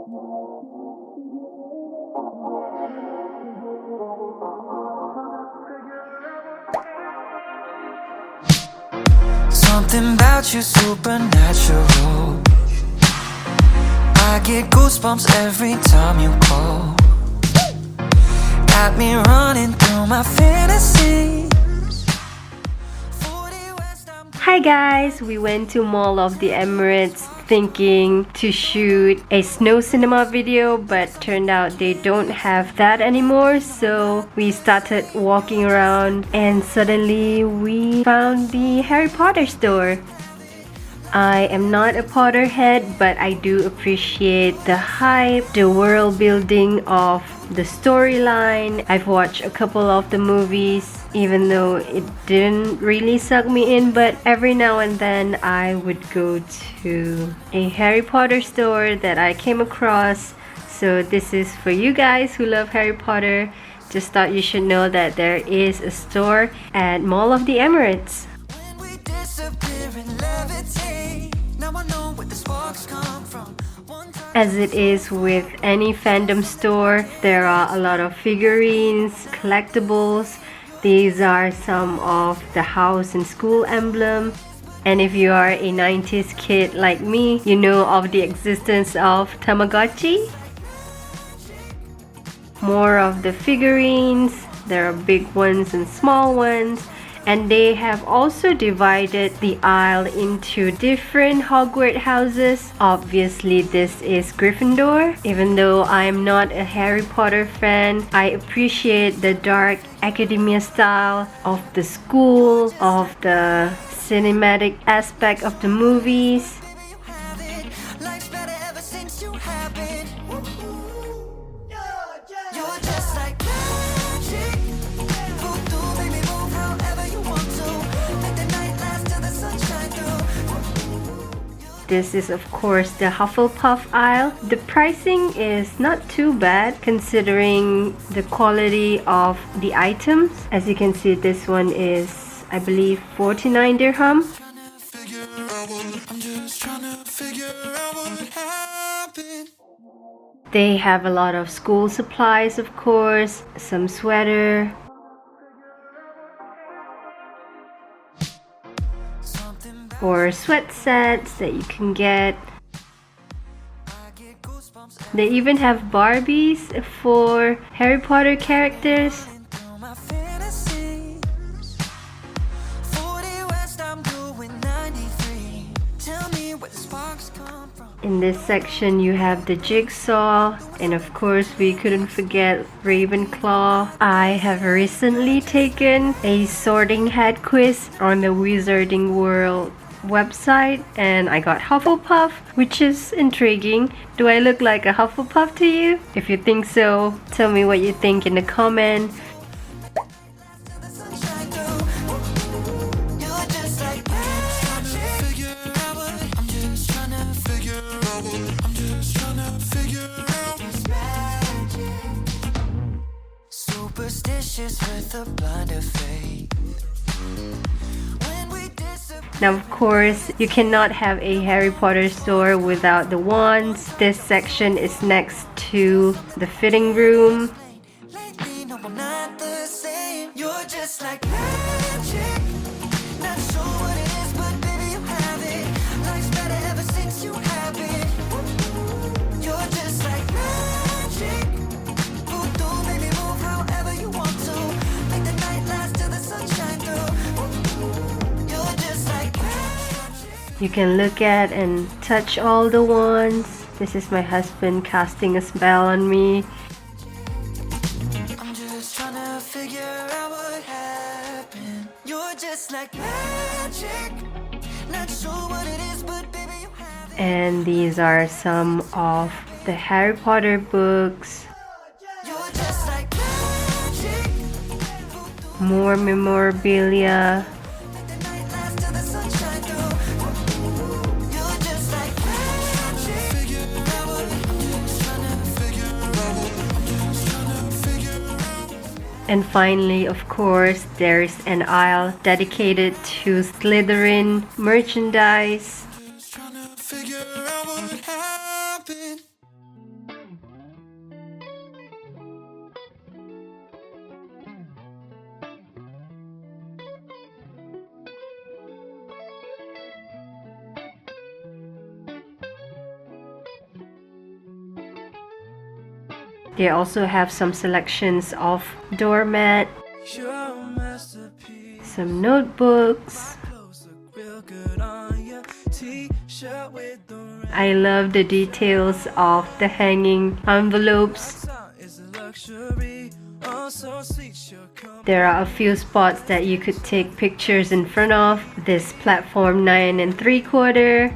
Something about you supernatural. I get goosebumps every time you call. Got me running through my fantasies. Hi guys, we went to Mall of the Emirates thinking to shoot a snow cinema video, but turned out they don't have that anymore, so we started walking around and suddenly we found the Harry Potter store. I am not a Potterhead, but I do appreciate the hype, the world building of the storyline. I've watched a couple of the movies, even though it didn't really suck me in, but every now and then I would go to a Harry Potter store that I came across. So this is for you guys who love Harry Potter. Just thought you should know that there is a store at Mall of the Emirates. As it is with any fandom store, there are a lot of figurines, collectibles. These are some of the house and school emblem. And if you are a 90s kid like me, you know of the existence of Tamagotchi. More of the figurines. There are big ones and small ones. And they have also divided the aisle into different Hogwarts houses. Obviously, this is Gryffindor. Even though I'm not a Harry Potter fan, I appreciate the dark academia style of the school, of the cinematic aspect of the movies. This is of course the Hufflepuff aisle. The pricing is not too bad considering the quality of the items. As you can see, this one is, I believe, 49 dirham. They have a lot of school supplies, of course, some sweater, or sweat sets that you can get. They even have Barbies for Harry Potter characters. In this section you have the jigsaw, and of course we couldn't forget Ravenclaw. I have recently taken a sorting hat quiz on the Wizarding World website and I got Hufflepuff, which is intriguing. Do I look like a Hufflepuff to you? If you think so, tell me what you think in the comments. With a blind of faith. Now of course you cannot have a Harry Potter store without the wands. This section is next to the fitting room. You can look at and touch all the wands. This is my husband casting a spell on me. I'm just trying to figure out what happened. You're just like magic. Not sure what it is, but baby you have it. And these are some of the Harry Potter books. You're just like magic. More memorabilia. And finally, of course, there is an aisle dedicated to Slytherin merchandise. They also have some selections of doormat, some notebooks. I love the details of the hanging envelopes. There are a few spots that you could take pictures in front of. This platform 9 3/4.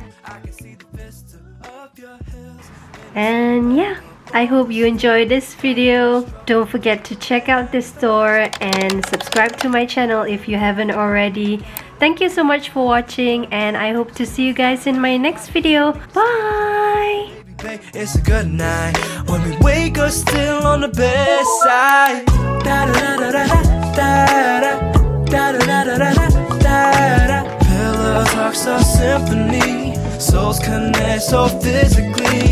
And yeah, I hope you enjoyed this video. Don't forget to check out this store and subscribe to my channel if you haven't already. Thank you so much for watching, and I hope to see you guys in my next video. Bye! It's a good night when we wake up still on the bedside. Da da da da da da da da da da da da. Pillow talks a symphony, souls connect so physically.